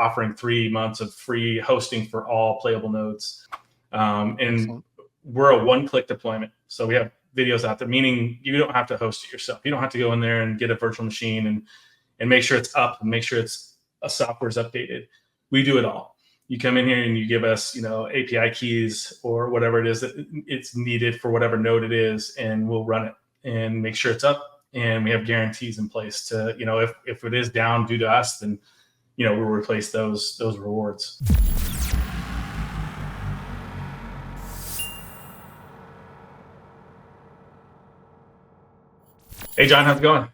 offering 3 months of free hosting for all playable nodes. And Excellent. we're a one-click deployment. So we have videos out there, meaning you don't have to host it yourself. You don't have to go in there and get a virtual machine and make sure it's up and make sure software is updated. We do it all. You come in here and you give us, API keys or whatever it is that it's needed for whatever node it is, and we'll run it and make sure it's up. And we have guarantees in place to, if it is down due to us, then, we'll replace those rewards. Hey, John, how's it going?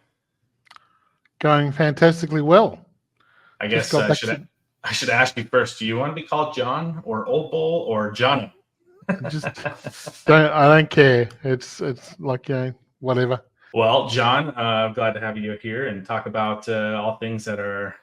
Going fantastically well. I guess I should ask you first. Do you want to be called John or Old Bull or Johnny? I don't care. It's like, whatever. Well, John, I'm glad to have you here and talk about all things that are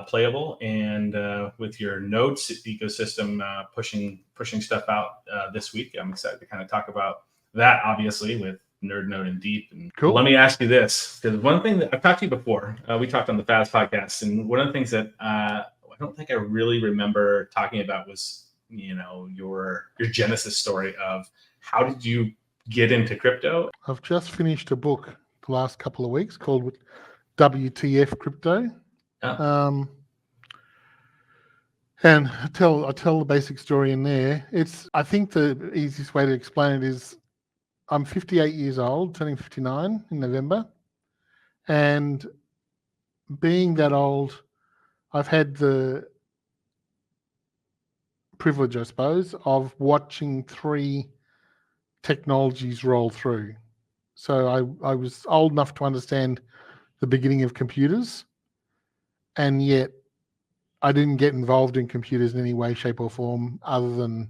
playable, and with your nodes ecosystem pushing stuff out this week. I'm excited to kind of talk about that, obviously, with NerdNode and DeEEP. And cool. Let me ask you this, because one thing that I've talked to you before, we talked on the FAS podcast, and one of the things that I don't think I really remember talking about was, your genesis story of how did you get into crypto? I've just finished a book the last couple of weeks called WTF Crypto. Oh. And I tell the basic story in there. I think the easiest way to explain it is I'm 58 years old, turning 59 in November. And being that old, I've had the privilege, I suppose, of watching 3 technologies roll through. So I was old enough to understand the beginning of computers, and yet I didn't get involved in computers in any way, shape, or form other than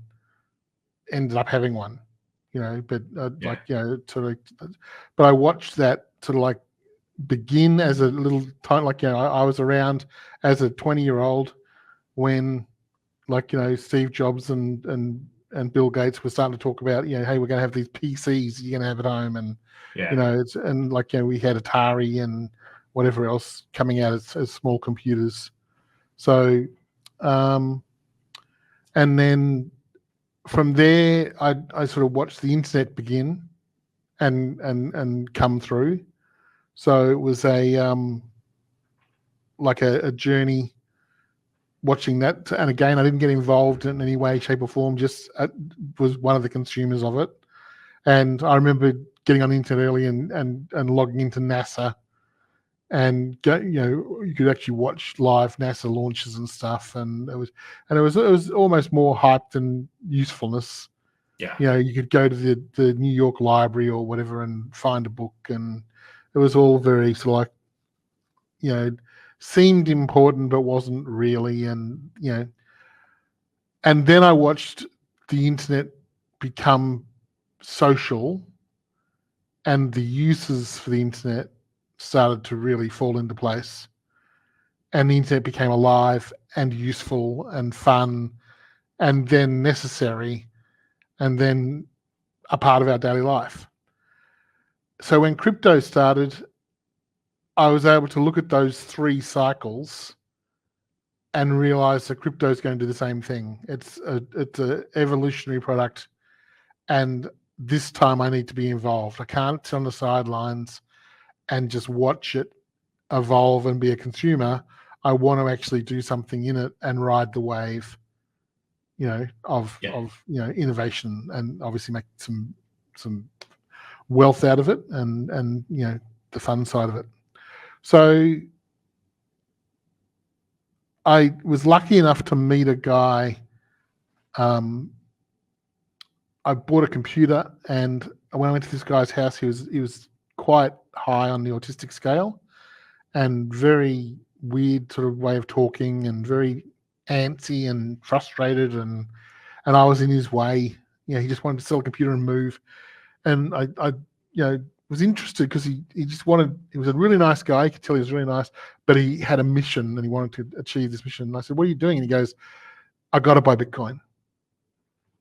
ended up having one, but but I watched that sort of like begin as a little time, I was around as a 20-year-old when Steve Jobs and Bill Gates were starting to talk about, hey, we're going to have these PCs you're going to have at home, and we had Atari and whatever else coming out as small computers. So, and then from there, I sort of watched the internet begin and come through. So it was a journey watching that. And again, I didn't get involved in any way, shape, or form. Just was one of the consumers of it. And I remember getting on the internet early and logging into NASA, and you could actually watch live NASA launches and stuff, and it was almost more hype than usefulness. Yeah. You could go to the New York Library or whatever and find a book, and it was all very sort of seemed important but wasn't really, and and then I watched the internet become social, and the uses for the internet started to really fall into place, and the internet became alive and useful and fun, and then necessary, and then a part of our daily life. So when crypto started, I was able to look at those 3 cycles and realize that crypto is going to do the same thing. It's a evolutionary product, and this time I need to be involved. I can't sit on the sidelines and just watch it evolve and be a consumer. I want to actually do something in it and ride the wave, of innovation, and obviously make some wealth out of it, and the fun side of it. So I was lucky enough to meet a guy. I bought a computer, and when I went to this guy's house, he was quite high on the autistic scale, and very weird sort of way of talking, and very antsy and frustrated, and I was in his way. He just wanted to sell a computer and move, and I was interested because he was a really nice guy. You could tell he was really nice, but he had a mission and he wanted to achieve this mission. And I said, "What are you doing?" And he goes, "I got to buy Bitcoin."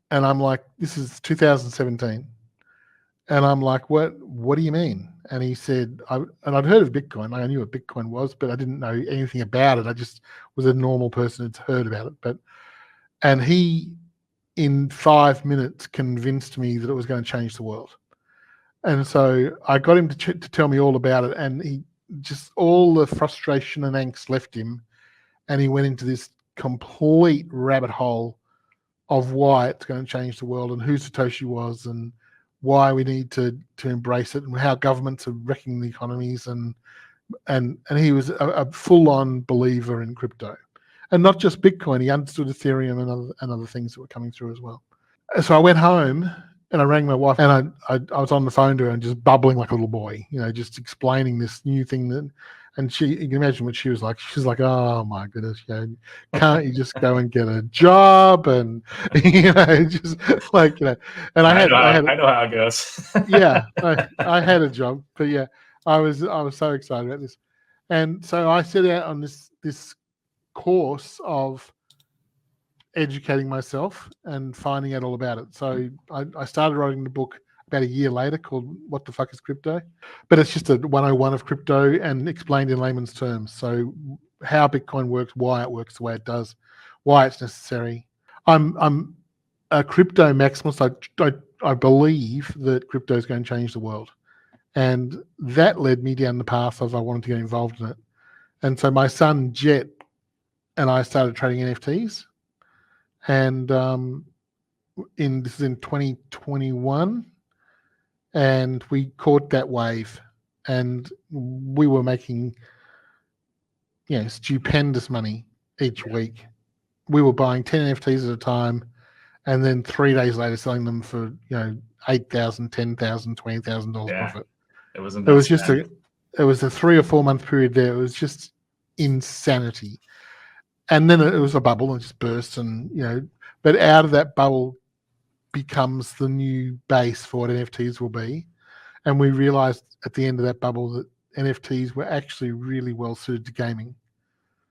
And I'm like, this is 2017. And I'm like, what do you mean? And he said, and I'd heard of Bitcoin. I knew what Bitcoin was, but I didn't know anything about it. I just was a normal person who'd heard about it. And he, in 5 minutes, convinced me that it was going to change the world. And so I got him to tell me all about it. And he just, all the frustration and angst left him. And he went into this complete rabbit hole of why it's going to change the world and who Satoshi was and why we need to embrace it and how governments are wrecking the economies. And he was a full-on believer in crypto. And not just Bitcoin, he understood Ethereum and other things that were coming through as well. So I went home and I rang my wife, and I was on the phone to her and just bubbling like a little boy, just explaining this new thing and you can imagine what she was like. She's like, "Oh my goodness, can't you just go and get a job?" And just like and I know how it goes. yeah, I had a job, but yeah, I was so excited about this, and so I set out on this course of educating myself and finding out all about it. So I started writing the book about a year later called What the Fuck is Crypto? But it's just a 101 of crypto and explained in layman's terms. So how Bitcoin works, why it works the way it does, why it's necessary. I'm a crypto maximalist. I believe that crypto is going to change the world. And that led me down the path of I wanted to get involved in it. And so my son, Jet, and I started trading NFTs. And this is in 2021. And we caught that wave. And we were making stupendous money each week. We were buying 10 NFTs at a time, and then 3 days later selling them for $8,000, $10,000, $20,000 profit. It was it was a 3 or 4 month period there. It was just insanity. And then it was a bubble and just burst, and but out of that bubble becomes the new base for what NFTs will be. And we realized at the end of that bubble that NFTs were actually really well suited to gaming.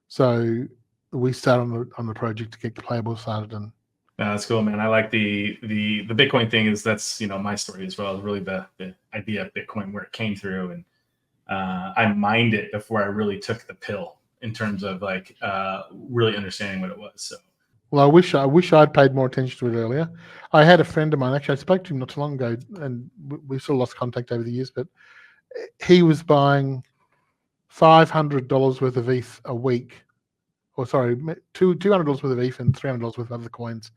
So we started on the project to get Playa3ull started. And that's cool, man. I like the Bitcoin thing. That's my story as well. Really the idea of Bitcoin, where it came through, and I mined it before I really took the pill in terms of really understanding what it was. So. Well, I wish I'd paid more attention to it earlier. I had a friend of mine, actually, I spoke to him not too long ago, and we sort of lost contact over the years, but he was buying $500 worth of ETH a week, or sorry, $200 worth of ETH and $300 worth of other coins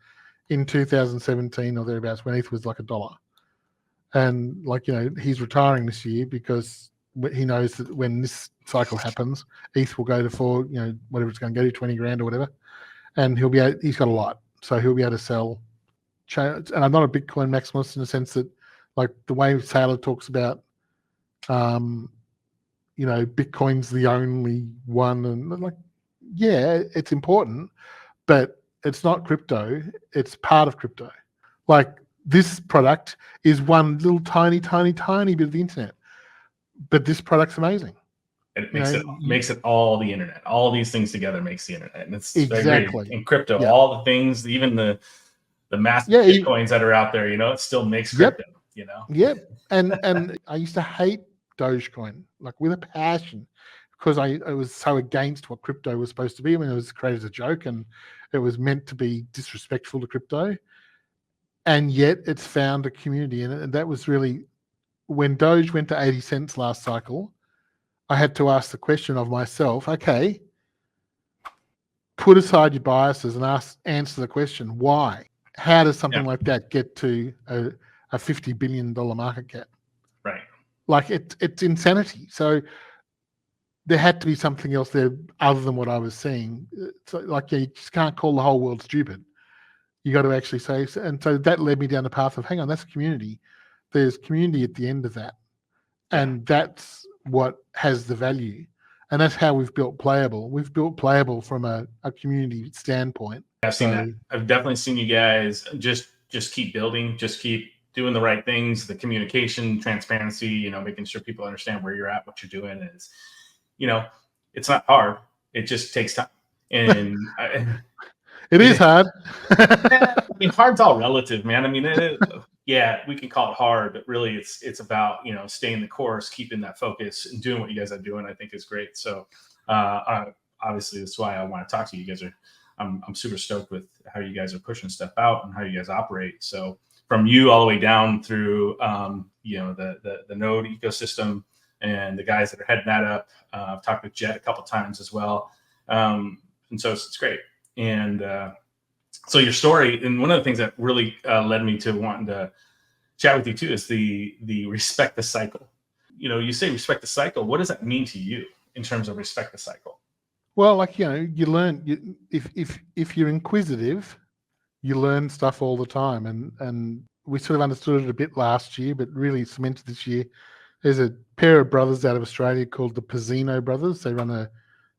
in 2017 or thereabouts, when ETH was like $1. And he's retiring this year because he knows that when this cycle happens, ETH will go to whatever it's going to go to, 20 grand or whatever. And he's got a lot, so he'll be able to sell. And I'm not a Bitcoin maximalist in the sense that, like the way Saylor talks about, Bitcoin's the only one, and it's important, but it's not crypto. It's part of crypto. Like this product is one little tiny, tiny, tiny bit of the internet, but this product's amazing. It makes it all the internet. All these things together makes the internet, and it's exactly in crypto. Yeah. All the things, even the massive Bitcoins that are out there, it still makes crypto. Yep. And I used to hate Dogecoin with a passion, because I was so against what crypto was supposed to be. I mean, it was created as a joke, and it was meant to be disrespectful to crypto, and yet it's found a community in it. And that was really when Doge went to 80 cents last cycle. I had to ask the question of myself, okay, put aside your biases and answer the question, why? How does something like that get to a $50 billion market cap? Right. It's insanity. So there had to be something else there other than what I was seeing. So you just can't call the whole world stupid. You got to actually say, and so that led me down the path of, hang on, that's community. There's community at the end of that. And that's what has the value. And that's how we've built Playa3ull. We've built Playa3ull from a community standpoint. I've seen that. I've definitely seen you guys just keep building, just keep doing the right things, the communication, transparency, making sure people understand where you're at, what you're doing is, it's not hard. It just takes time. And it is hard. I mean, hard's all relative, man. I mean, yeah, we can call it hard, but really it's about, staying the course, keeping that focus, and doing what you guys are doing. I think is great. So obviously that's why I want to talk to you. You guys are, I'm super stoked with how you guys are pushing stuff out and how you guys operate. So from you all the way down through the node ecosystem and the guys that are heading that up. I've talked with Jet a couple times as well, and so it's great. And so your story, and one of the things that really led me to wanting to chat with you too, is the respect the cycle. You say respect the cycle. What does that mean to you in terms of respect the cycle? Well, like, you learn, if you're inquisitive, you learn stuff all the time. And we sort of understood it a bit last year, but really cemented this year. There's a pair of brothers out of Australia called the Pizzino brothers. They run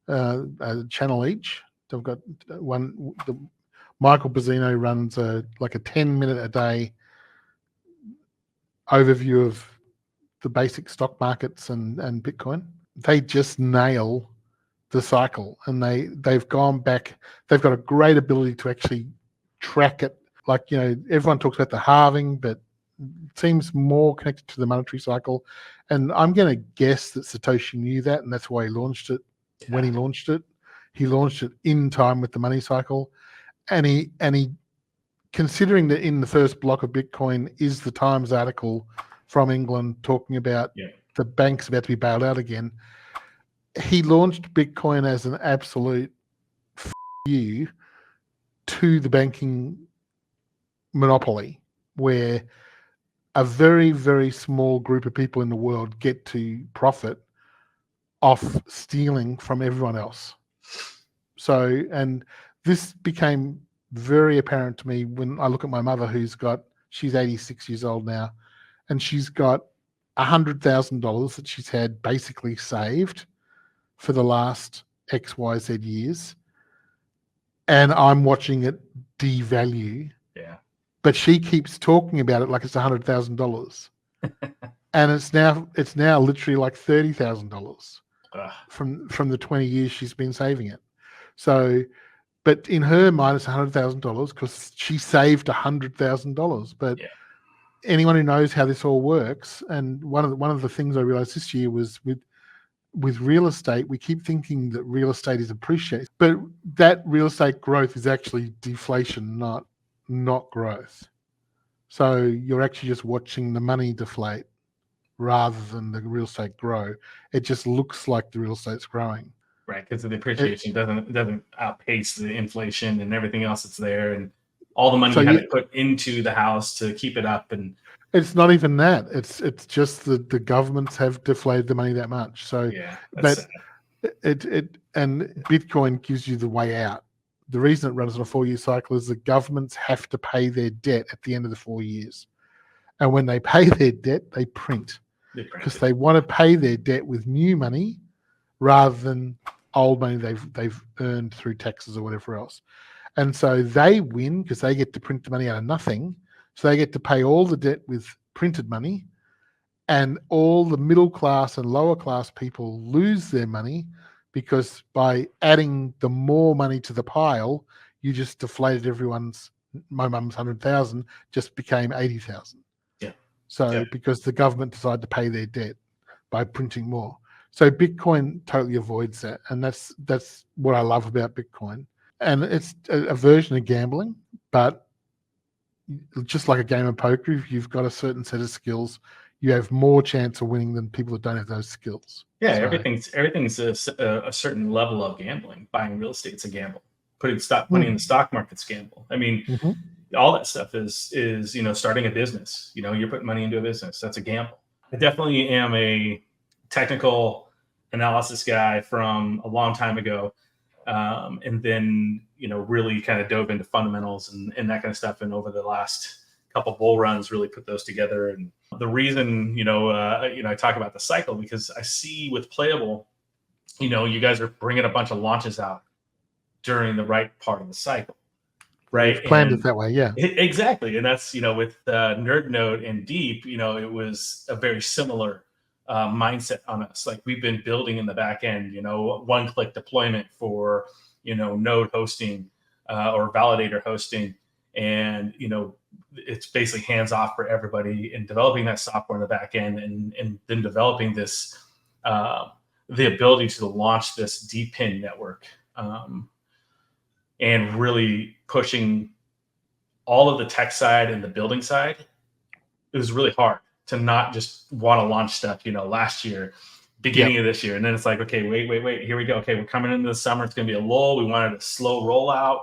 a channel each. They've got one. Michael Pizzino runs like a 10-minute a day overview of the basic stock markets and Bitcoin. They just nail the cycle, and they've gone back. They've got a great ability to actually track it. Like, everyone talks about the halving, but it seems more connected to the monetary cycle. And I'm going to guess that Satoshi knew that, and that's why he launched it. Yeah. When he launched it in time with the money cycle. And he considering that in the first block of Bitcoin is the Times article from England talking about the banks about to be bailed out again. He launched Bitcoin as an absolute you to the banking monopoly, where a very, very small group of people in the world get to profit off stealing from everyone else. So, and this became very apparent to me when I look at my mother, she's 86 years old now, and she's got $100,000 that she's had basically saved for the last XYZ years. And I'm watching it devalue. Yeah. But she keeps talking about it like it's $100,000. And it's now literally like $30,000 from the 20 years she's been saving it. So, but in her mind, it's $100,000 because she saved $100,000. But anyone who knows how this all works, and one of the things I realized this year was with real estate, we keep thinking that real estate is appreciated, but that real estate growth is actually deflation, not growth. So you're actually just watching the money deflate rather than the real estate grow. It just looks like the real estate's growing. Right, because the appreciation doesn't outpace the inflation and everything else that's there, and all the money you had to put into the house to keep it up. And it's not even that. It's just that the governments have deflated the money that much. So but it and Bitcoin gives you the way out. The reason it runs on a 4-year cycle is the governments have to pay their debt at the end of the 4 years. And when they pay their debt, they print. Because they want to pay their debt with new money rather than old money they've earned through taxes or whatever else. And so they win because they get to print the money out of nothing. So they get to pay all the debt with printed money, and all the middle class and lower class people lose their money because by adding the more money to the pile, you just deflated everyone's. My mum's 100,000 just became 80,000. Yeah. So because the government decided to pay their debt by printing more. So Bitcoin totally avoids that, and that's what I love about Bitcoin. And it's a version of gambling, but just like a game of poker, if you've got a certain set of skills, you have more chance of winning than people that don't have those skills. Yeah, so everything's a certain level of gambling. Buying real estate's a gamble. Putting money in the stock market's a gamble. I mean, all that stuff is starting a business. You're putting money into a business. That's a gamble. I definitely am a technical analysis guy from a long time ago, and then really kind of dove into fundamentals and that kind of stuff. And over the last couple bull runs, really put those together. And the reason I talk about the cycle because I see with Playa3ull, you guys are bringing a bunch of launches out during the right part of the cycle, right? We've planned it that way, yeah. Exactly, and that's with NerdNode and DeEEP. It was a very similar mindset on us. Like we've been building in the back end, one-click deployment for node hosting or validator hosting, and it's basically hands off for everybody in developing that software in the back end, and then developing this the ability to launch this DePIN network, and really pushing all of the tech side and the building side. It was really hard to not just want to launch stuff, last year, beginning of this year. And then it's like, okay, wait, here we go. Okay, we're coming into the summer. It's going to be a lull. We wanted a slow rollout.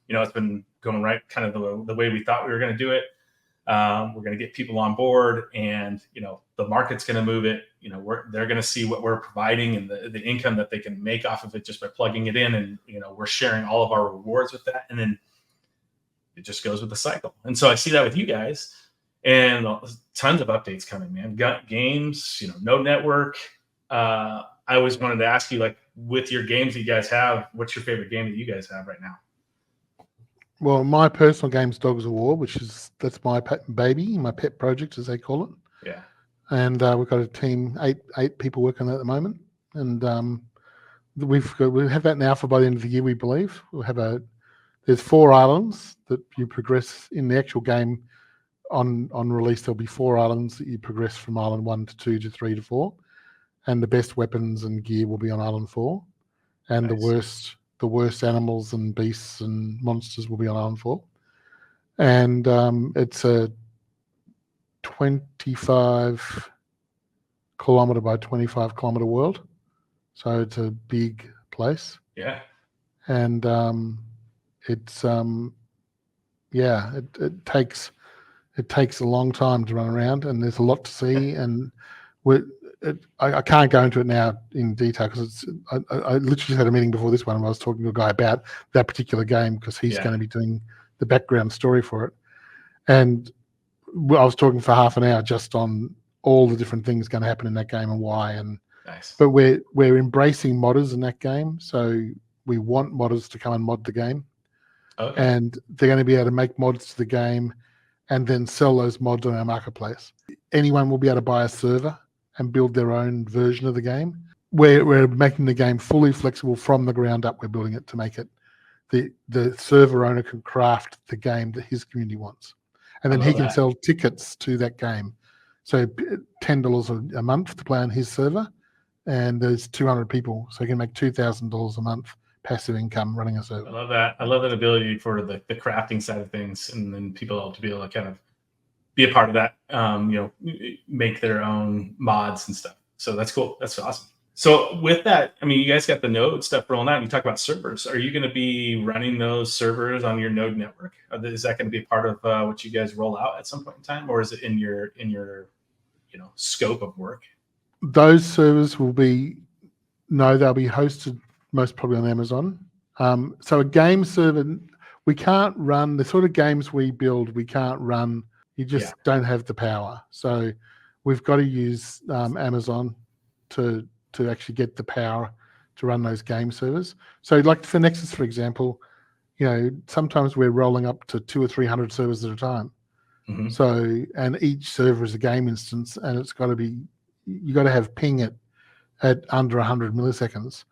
It's been going right kind of the way we thought we were going to do it. We're going to get people on board, and, the market's going to move it. They're going to see what we're providing and the income that they can make off of it just by plugging it in. And, we're sharing all of our rewards with that. And then it just goes with the cycle. And so I see that with you guys, and tons of updates coming, man. Got games, Node Network. I always wanted to ask you, like, with your games that you guys have, what's your favorite game that you guys have right now? Well, my personal game's Dogs of War, that's my pet baby, my pet project, as they call it. Yeah. And we've got a team, eight people working on it at the moment, and we'll have that now for by the end of the year, we believe. There's 4 islands that you progress in the actual game. On release, there'll be 4 islands that you progress from island 1 to 2 to 3 to 4, and the best weapons and gear will be on island 4, and Nice. the worst animals and beasts and monsters will be on island 4. And it's a 25 kilometer by 25 kilometer world, so it's a big place. Yeah. And it's it takes a long time to run around, and there's a lot to see. And I can't go into it now in detail because I literally just had a meeting before this one, and I was talking to a guy about that particular game because he's going to be doing the background story for it. And I was talking for half an hour just on all the different things going to happen in that game and why. And nice. But we're embracing modders in that game, so we want modders to come and mod the game. Okay. And they're going to be able to make mods to the game and then sell those mods on our marketplace. Anyone will be able to buy a server and build their own version of the game. We're making the game fully flexible from the ground up. We're building it to make it the server owner can craft the game that his community wants, and then he can sell tickets to that game. So $10 a month to play on his server, and there's 200 people, so he can make $2,000 a month passive income running a server. I love that. I love that ability for the crafting side of things, and then people to be able to kind of be a part of that, make their own mods and stuff. So that's cool. That's awesome. So with that, I mean, you guys got the Node stuff rolling out. You talk about servers. Are you going to be running those servers on your Node network? Is that going to be a part of what you guys roll out at some point in time, or is it in your scope of work? Those servers they'll be hosted most probably on Amazon. So a game server, we can't run the sort of games we build. We can't run. You just don't have the power. So we've got to use Amazon to actually get the power to run those game servers. So like for Nexus, for example, sometimes we're rolling up to 200 or 300 servers at a time. Mm-hmm. So, and each server is a game instance, and it's got to be, you got to have ping at under 100 milliseconds.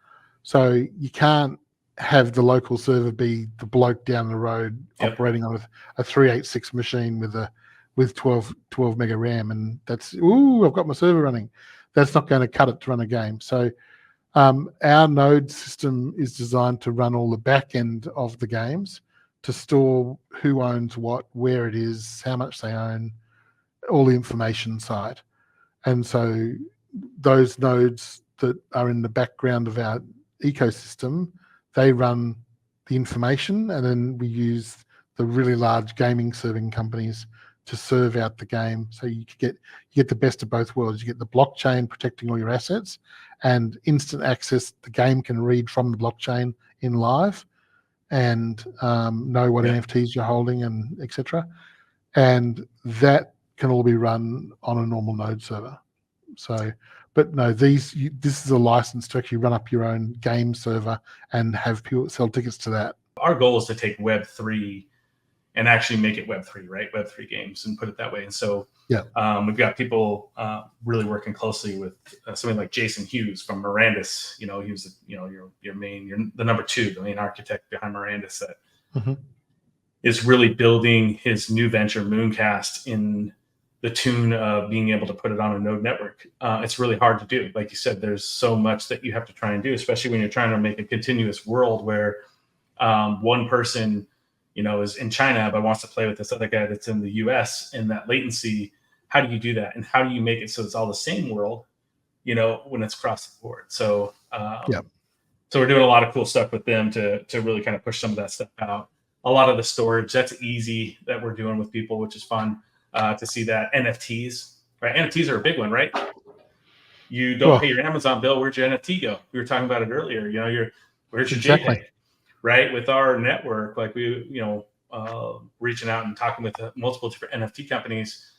So you can't have the local server be the bloke down the road operating on a 386 machine with 12 mega RAM, and that's I've got my server running. That's not going to cut it to run a game. So our node system is designed to run all the back end of the games, to store who owns what, where it is, how much they own, all the information side. And so those nodes that are in the background of our ecosystem, they run the information, and then we use the really large gaming serving companies to serve out the game. So you get the best of both worlds. You get the blockchain protecting all your assets and instant access. The game can read from the blockchain in live and know what NFTs you're holding and etc. And that can all be run on a normal node server. So, but no, this is a license to actually run up your own game server and have people sell tickets to that. Our goal is to take Web3 and actually make it Web3, right? Web3 games, and put it that way. And so we've got people really working closely with somebody like Jason Hughes from Mirandus. He was, you're the number 2, the main architect behind Mirandus. That is really building his new venture, Mooncast, in the tune of being able to put it on a node network. It's really hard to do. Like you said, there's so much that you have to try and do, especially when you're trying to make a continuous world where one person, is in China but wants to play with this other guy that's in the US, and that latency. How do you do that? And how do you make it so it's all the same world, when it's across the board? So, so we're doing a lot of cool stuff with them to really kind of push some of that stuff out. A lot of the storage, that's easy, that we're doing with people, which is fun to see that. NFTs, right? NFTs are a big one, right? You don't pay your Amazon bill. Where'd your NFT go? We were talking about it earlier. Where's your JPEG, right? With our network, like we, reaching out and talking with multiple different NFT companies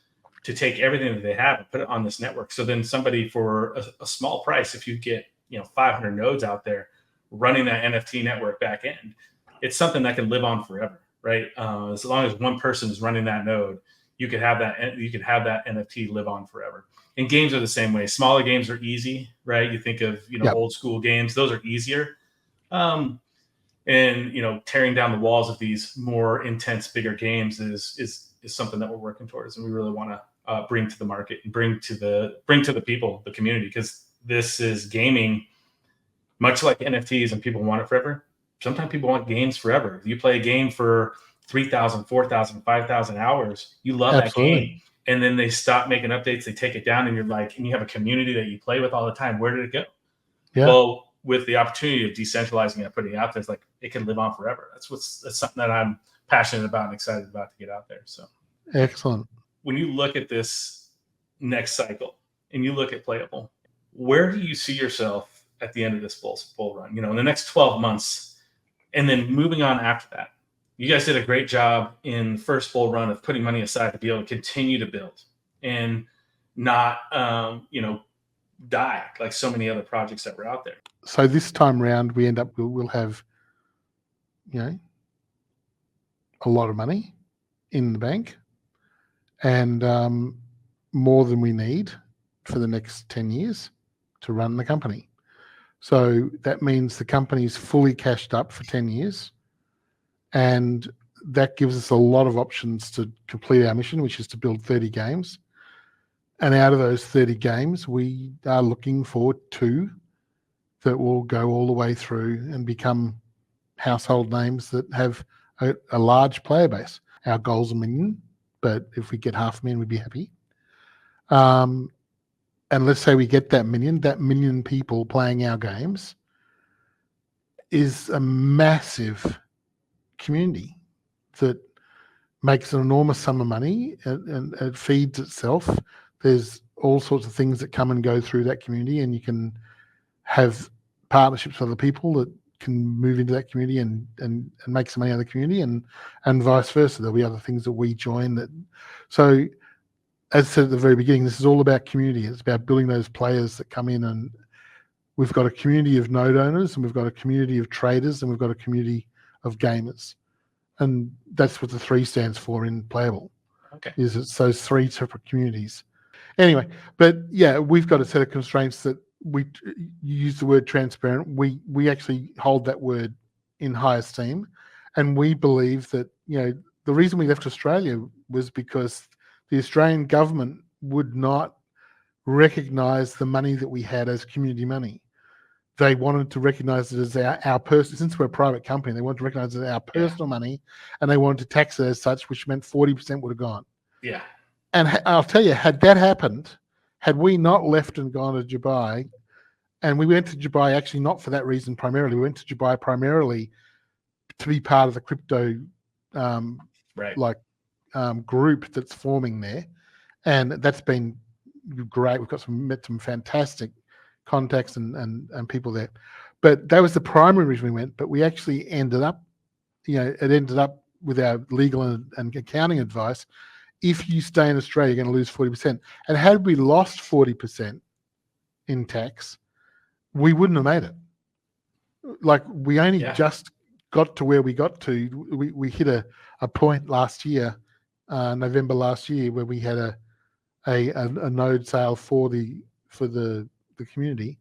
to take everything that they have and put it on this network. So then somebody for a small price, if you get 500 nodes out there running that NFT network back end, it's something that can live on forever, right? As long as one person is running that node, you could have that NFT live on forever. And games are the same way. Smaller games are easy, right? You think of old school games; those are easier. And tearing down the walls of these more intense, bigger games is something that we're working towards, and we really want to bring to the market and bring to the people, the community, because this is gaming, much like NFTs, and people want it forever. Sometimes people want games forever. If you play a game for 3,000, 4,000, 5,000 hours, you love that game. And then they stop making updates, they take it down, and and you have a community that you play with all the time. Where did it go? Yeah. Well, with the opportunity of decentralizing it, putting it out there, it's like it can live on forever. That's something that I'm passionate about and excited about to get out there. So excellent. When you look at this next cycle and you look at Playa3ull, where do you see yourself at the end of this bull run? In the next 12 months, and then moving on after that. You guys did a great job in the first bull run of putting money aside to be able to continue to build and not, die like so many other projects that were out there. So this time around, we'll have, a lot of money in the bank, and more than we need for the next 10 years to run the company. So that means the company's fully cashed up for 10 years. And that gives us a lot of options to complete our mission, which is to build 30 games. And out of those 30 games, we are looking for 2 that will go all the way through and become household names that have a large player base. Our goal's 1 million, but if we get 500,000, we'd be happy. And let's say we get that million people playing our games is a massive community that makes an enormous sum of money, and it feeds itself. There's all sorts of things that come and go through that community, and you can have partnerships with other people that can move into that community and make some money out of the community, and vice versa. There'll be other things that we join that. So as I said at the very beginning, this is all about community. It's about building those players that come in, and we've got a community of node owners, and we've got a community of traders, and we've got a community of gamers. And that's what the 3 stands for in Playa3ull. Okay. Is it's those 3 separate communities. Anyway, but yeah, we've got a set of constraints that you use the word transparent. We actually hold that word in high esteem. And we believe that, the reason we left Australia was because the Australian government would not recognize the money that we had as community money. They wanted to recognize it as our personal, since we're a private company, they wanted to recognize it as our personal money, and they wanted to tax it as such, which meant 40% would have gone. Yeah. And I'll tell you, had that happened, had we not left and gone to Dubai, and we went to Dubai actually not for that reason primarily, we went to Dubai primarily to be part of the crypto group that's forming there. And that's been great. We've got met some fantastic contacts and people there. But that was the primary reason we went. But we actually ended up, it ended up with our legal and accounting advice. If you stay in Australia, you're going to lose 40%. And had we lost 40% in tax, we wouldn't have made it. Like we only just got to where we got to. We hit a point last year, November last year, where we had a node sale for the community,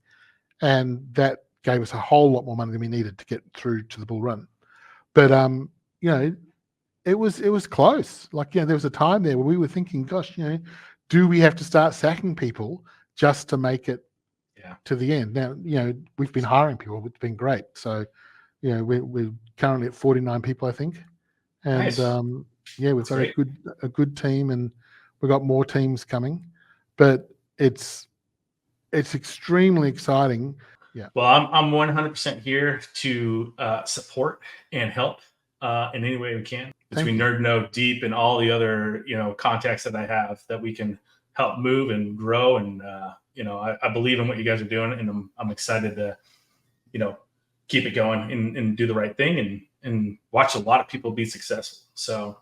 and that gave us a whole lot more money than we needed to get through to the bull run. But it was close. Like, there was a time there where we were thinking, gosh, do we have to start sacking people just to make it to the end? Now, we've been hiring people, it's been great. So, we're currently at 49 people, I think. And Nice. we've got a good team, and we've got more teams coming. But it's extremely exciting. Yeah. Well, I'm 100% here to support and help in any way we can between NerdNode DeEEP and all the other contacts that I have that we can help move and grow. And I believe in what you guys are doing, and I'm excited to keep it going and do the right thing and watch a lot of people be successful. So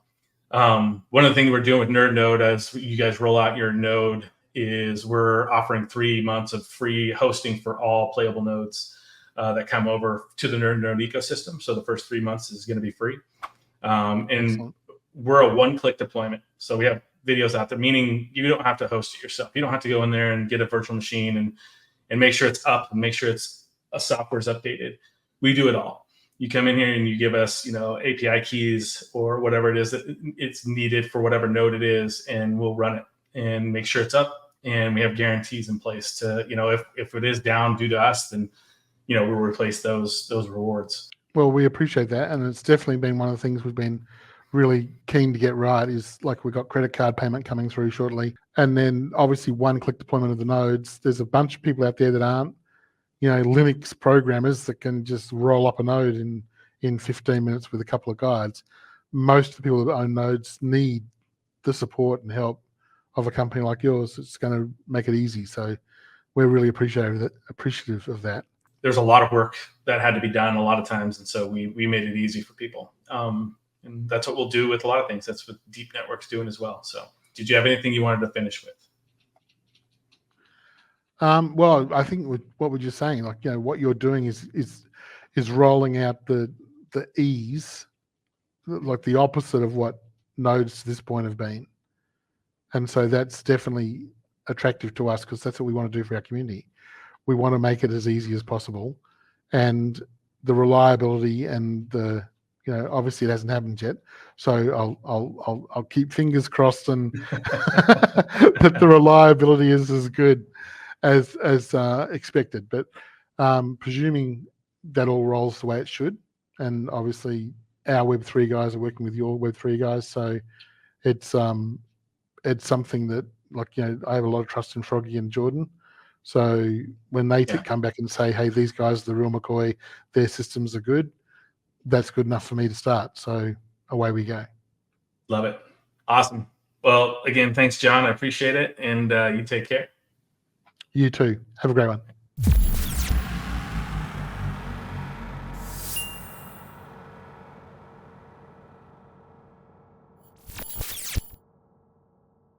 one of the things we're doing with NerdNode as you guys roll out your node is we're offering 3 months of free hosting for all playable nodes that come over to the NerdNode ecosystem. So the first 3 months is going to be free. And excellent. We're a one-click deployment. So we have videos out there, meaning you don't have to host it yourself. You don't have to go in there and get a virtual machine and make sure it's up and make sure software's updated. We do it all. You come in here and you give us, API keys or whatever it is that it's needed for whatever node it is, and we'll run it and make sure it's up. And we have guarantees in place to, if it is down due to us, then, we'll replace those rewards. Well, we appreciate that. And it's definitely been one of the things we've been really keen to get right is, like, we've got credit card payment coming through shortly. And then obviously one-click deployment of the nodes. There's a bunch of people out there that aren't, Linux programmers that can just roll up a node in 15 minutes with a couple of guides. Most of the people that own nodes need the support and help of a company like yours. It's going to make it easy. So we're really appreciative of that. There's a lot of work that had to be done a lot of times. And so we made it easy for people. And that's what we'll do with a lot of things. That's what Deep Network's doing as well. So did you have anything you wanted to finish with? Well, I think with what we're just saying, like, what you're doing is rolling out the ease, like the opposite of what nodes to this point have been. And so that's definitely attractive to us because that's what we want to do for our community. We want to make it as easy as possible, and the reliability and the, obviously it hasn't happened yet. So I'll keep fingers crossed and that the reliability is as good as expected. But presuming that all rolls the way it should, and obviously our Web3 guys are working with your Web3 guys, so it's something that, like, I have a lot of trust in Froggy and Jordan. So when they come back and say, hey, these guys are the real McCoy, their systems are good, that's good enough for me to start. So away we go. Love it. Awesome. Well, again, thanks, John. I appreciate it. And you take care. You too. Have a great one.